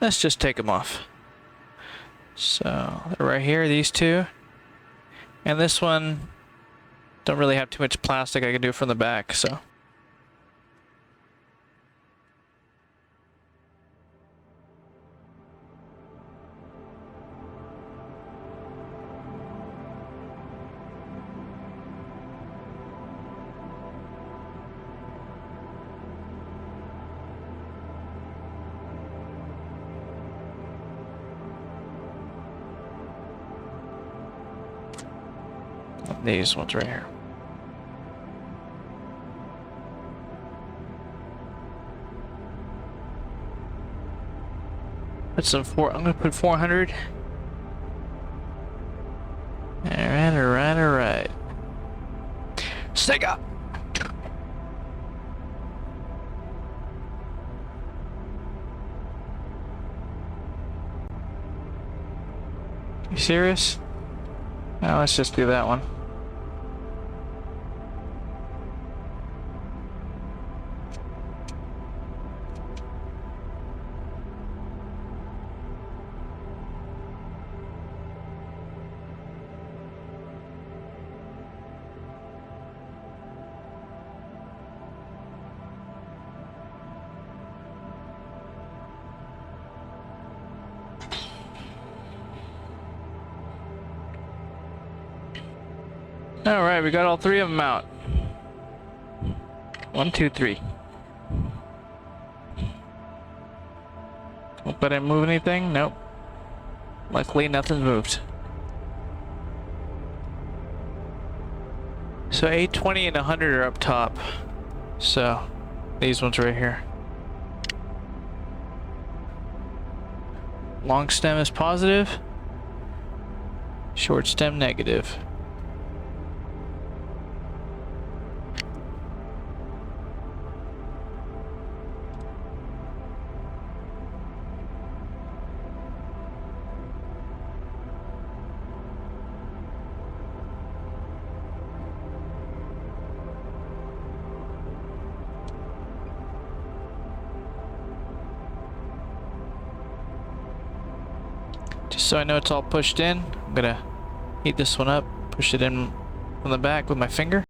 Let's just take them off. So they're right here, these two. And this one, don't really have too much plastic. I can do it from the back, so. These ones right here. Put some I'm gonna put 400. Alright. Sega! You serious? Now let's just do that one. Alright, we got all three of them out. 1, 2, 3. Hope I didn't move anything? Nope. Luckily, nothing's moved. So 820 and 100 are up top. So, these ones right here. Long stem is positive. Short stem negative. Just so I know it's all pushed in, I'm gonna heat this one up, push it in from the back with my finger.